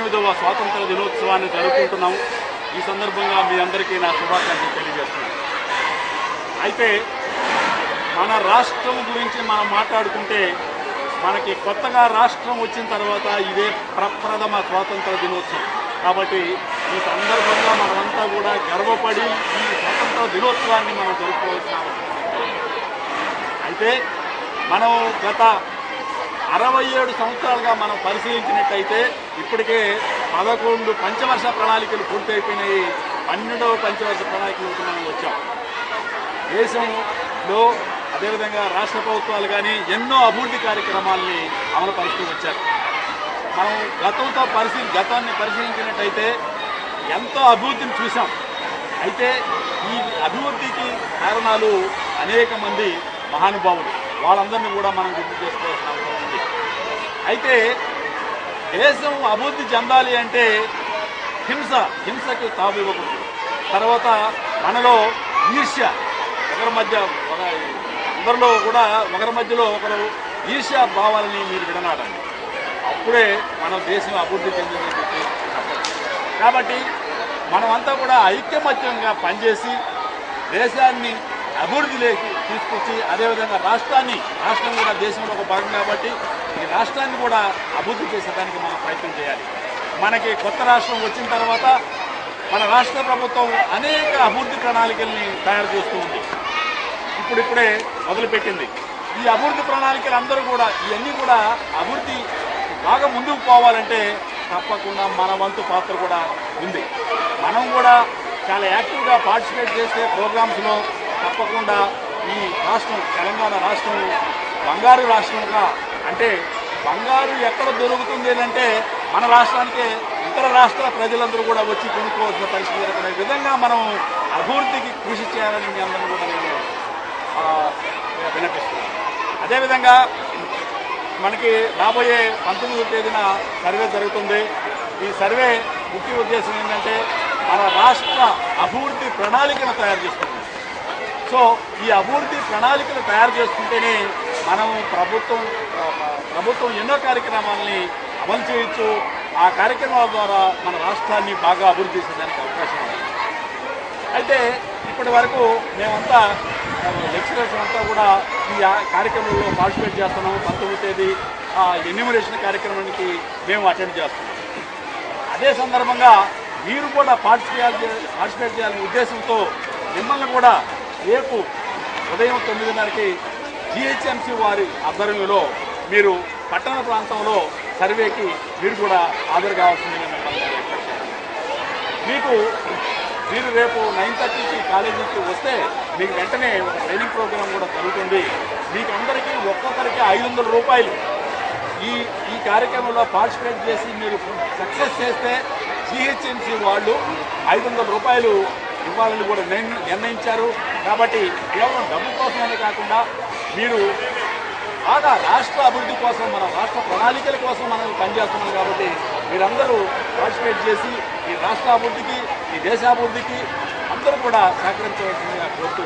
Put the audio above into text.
79వ స్వాతంత్ర దినోత్సవాన్ని జరుపుకుంటున్నాము. ఈ సందర్భంగా మీ అందరికీ నా శుభాకాంక్షలు తెలియజేస్తున్నాను. అయితే మన రాష్ట్రం గురించి మనం మాట్లాడుకుంటే మనకి కొత్తగా రాష్ట్రం వచ్చిన తర్వాత ఇదే ప్రప్రథమ స్వాతంత్ర దినోత్సవం. కాబట్టి ఈ సందర్భంగా మనమంతా కూడా గర్వపడి ఈ స్వాతంత్ర దినోత్సవాన్ని మనం జరుపుకోవాల్సిన అవసరం ఉంది. అయితే మనం గత 67 సంవత్సరాలుగా మనం పరిశీలించినట్టయితే ఇప్పటికే 11 పంచవర్ష ప్రణాళికలు పూర్తయిపోయినాయి. 12వ పంచవర్ష ప్రణాళికలకు మనం వచ్చాం. దేశంలో అదేవిధంగా రాష్ట్ర ప్రభుత్వాలు కానీ ఎన్నో అభివృద్ధి కార్యక్రమాలని అమలు పరుస్తూ వచ్చారు. మనం గతాన్ని పరిశీలించినట్టయితే ఎంతో అభివృద్ధిని చూసాం. అయితే ఈ అభివృద్ధికి కారణాలు అనేక మంది మహానుభావులు, వాళ్ళందరినీ కూడా మనం గుర్తు చేసుకోవాల్సిన అవసరం ఉంది. అయితే దేశం అభివృద్ధి చెందాలి అంటే హింసకి తావు ఇవ్వకూడదు. తర్వాత మనలో ఈర్ష్య, అందరిలో కూడా ఒకరి మధ్యలో ఒకరు ఈర్ష్య భావాలని మీరు విడనాడండి. అప్పుడే మన దేశం అభివృద్ధి చెందిందని చెప్పి చెప్పచ్చు. కాబట్టి మనమంతా కూడా ఐక్యమత్యంగా పనిచేసి దేశాన్ని అభివృద్ధిలోకి తీసుకొచ్చి అదేవిధంగా రాష్ట్రం కూడా దేశంలో ఒక భాగం కాబట్టి ఈ రాష్ట్రాన్ని కూడా అభివృద్ధి చేసేదానికి మనం ప్రయత్నం చేయాలి. మనకి కొత్త రాష్ట్రం వచ్చిన తర్వాత మన రాష్ట్ర ప్రభుత్వం అనేక అభివృద్ధి ప్రణాళికల్ని తయారు చేస్తూ ఉంది. ఇప్పుడిప్పుడే మొదలుపెట్టింది. ఈ అభివృద్ధి ప్రణాళికలు అందరూ కూడా ఇవన్నీ కూడా అభివృద్ధి బాగా ముందుకు పోవాలంటే తప్పకుండా మన వంతు పాత్ర కూడా ఉంది. మనం కూడా చాలా యాక్టివ్గా పార్టిసిపేట్ చేసే ప్రోగ్రామ్స్లో తప్పకుండా ఈ రాష్ట్రం తెలంగాణ రాష్ట్రం బంగారు రాష్ట్రంగా, అంటే బంగారు ఎక్కడ దొరుకుతుంది అంటే మన రాష్ట్రానికే ఇతర రాష్ట్రాల ప్రజలందరూ కూడా వచ్చి కొనుక్కోవాల్సిన పరిస్థితి ఏర్పడే విధంగా మనం అభివృద్ధికి కృషి చేయాలని మీ అందరూ కూడా నేను వినిపిస్తున్నాను. అదేవిధంగా మనకి రాబోయే 19వ తేదీన సర్వే జరుగుతుంది. ఈ సర్వే ముఖ్య ఉద్దేశం ఏంటంటే మన రాష్ట్ర అభివృద్ధి ప్రణాళికను తయారు చేసుకుంటుంది. సో ఈ అభివృద్ధి ప్రణాళికలు తయారు చేసుకుంటేనే మనం ప్రభుత్వం ఎన్నో కార్యక్రమాలని అమలు చేయొచ్చు. ఆ కార్యక్రమాల ద్వారా మన రాష్ట్రాన్ని బాగా అభివృద్ధి చేసేదానికి అవకాశం ఉంది. అయితే ఇప్పటి వరకు మేమంతా లెక్చరర్స్ అంతా కూడా ఈ కార్యక్రమంలో పార్టిసిపేట్ చేస్తున్నాం. 19వ తేదీ ఎన్యూమరేషన్ కార్యక్రమానికి మేము అటెండ్ చేస్తున్నాం. అదే సందర్భంగా మీరు కూడా పార్టిసిపేట్ చేయాలనే ఉద్దేశంతో మిమ్మల్ని కూడా రేపు ఉదయం 9:30కి GHMC వారి ఆధ్వర్యంలో మీరు పట్టణ ప్రాంతంలో సర్వేకి మీరు కూడా హాజరు కావాల్సిందిగా మిమ్మల్ని రిక్వెస్ట్ చేస్తున్నాను. మీరు రేపు 9:30కి కాలేజీకి వస్తే మీకు వెంటనే ఒక ట్రైనింగ్ ప్రోగ్రాం కూడా జరుగుతుంది. మీకు అందరికీ ఒక్కొక్కరికి 500 రూపాయలు ఈ కార్యక్రమంలో పార్టిసిపేట్ చేసి మీరు సక్సెస్ చేస్తే GHMC వాళ్ళు 500 రూపాయలు ఇవ్వాలని కూడా నిర్ణయించారు. కాబట్టి కేవలం డబ్బు కోసమనే కాకుండా మీరు బాగా రాష్ట్ర అభివృద్ధి కోసం, మన రాష్ట్ర ప్రణాళికల కోసం మనం పనిచేస్తున్నాం. కాబట్టి మీరందరూ పార్టిసిపేట్ చేసి ఈ రాష్ట్ర అభివృద్ధికి, ఈ దేశాభివృద్ధికి అందరూ కూడా సహకరించవలసిందిగా కోరుతూ